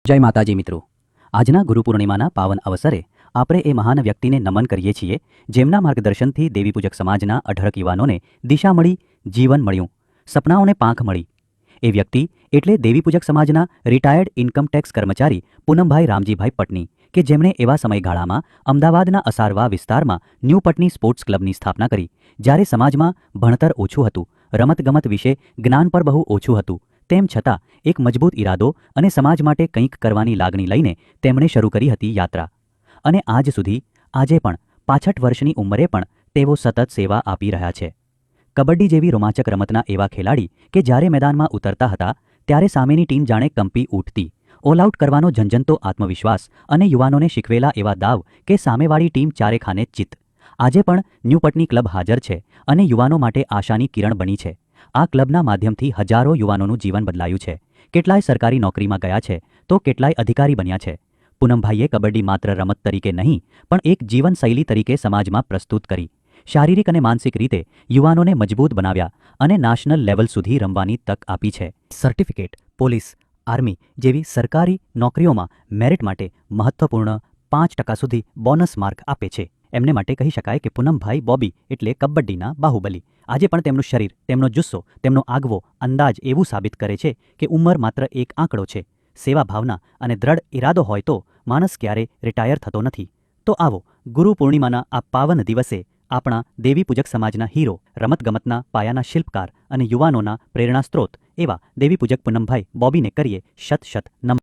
જય માતાજી મિત્રો, આજના ગુરુ પૂર્ણિમાના પાવન અવસરે આપણે એ મહાન વ્યક્તિને નમન કરીએ છીએ જેમના માર્ગદર્શનથી દેવીપૂજક સમાજના અઢળક યુવાનોને દિશા મળી, જીવન મળ્યું, સપનાઓને પાંખ મળી. એ વ્યક્તિ એટલે દેવીપૂજક સમાજના રિટાયર્ડ ઇન્કમટેક્સ કર્મચારી પૂનમભાઈ રામજીભાઈ પટની, કે જેમણે એવા સમયગાળામાં અમદાવાદના અસારવા વિસ્તારમાં ન્યૂ પટની સ્પોર્ટ્સ ક્લબની સ્થાપના કરી જ્યારે સમાજમાં ભણતર ઓછું હતું, રમતગમત વિશે જ્ઞાન પર બહુ ઓછું હતું. તેમ છતાં એક મજબૂત ઈરાદો અને સમાજ માટે કંઈક કરવાની લાગણી લઈને તેમણે શરૂ કરી હતી યાત્રા. અને આજ સુધી, આજે પણ 65 વર્ષની ઉંમરે પણ તેઓ સતત સેવા આપી રહ્યા છે. કબડ્ડી જેવી રોમાંચક રમતના એવા ખેલાડી કે જ્યારે મેદાનમાં ઉતરતા હતા ત્યારે સામેની ટીમ જાણે કંપી ઉઠતી. ઓલ આઉટ કરવાનો ઝંઝંતો આત્મવિશ્વાસ અને યુવાનોને શીખવેલા એવા દાવ કે સામેવાળી ટીમ ચારે ખાને ચિત્ત. આજે પણ ન્યૂ પટની ક્લબ હાજર છે અને યુવાનો માટે આશાની કિરણ બની છે. આ ક્લબના માધ્યમથી હજારો યુવાનોનું જીવન બદલાયું છે. કેટલાય સરકારી નોકરીમાં ગયા છે તો કેટલાય અધિકારી બન્યા છે. પૂનમભાઈએ કબડ્ડી માત્ર રમત તરીકે નહીં પણ એક જીવનશૈલી તરીકે સમાજમાં પ્રસ્તુત કરી. શારીરિક અને માનસિક રીતે યુવાનોને મજબૂત બનાવ્યા અને નેશનલ લેવલ સુધી રમવાની તક આપી છે. સર્ટિફિકેટ, પોલીસ, આર્મી જેવી સરકારી નોકરીઓમાં મેરિટ માટે મહત્વપૂર્ણ 5% સુધી બોનસ માર્ક આપે છે. એમને માટે કહી શકાય કે પૂનમભાઈ બોબી એટલે કબડ્ડીના બાહુબલી. આજે પણ તેમનું શરીર, તેમનો જુસ્સો, તેમનો આગવો અંદાજ એવું સાબિત કરે છે કે ઉંમર માત્ર એક આંકડો છે. સેવા ભાવના અને દ્રઢ ઈરાદો હોય તો માણસ ક્યારે રિટાયર થતો નથી. તો આવો, ગુરુ પૂર્ણિમાના આ પાવન દિવસે આપણા દેવીપૂજક સમાજના હીરો, રમતગમતના પાયાના શિલ્પકાર અને યુવાનોના પ્રેરણા સ્ત્રોત એવા દેવીપૂજક પૂનમભાઈ બોબીને કરીએ શત શત નમન.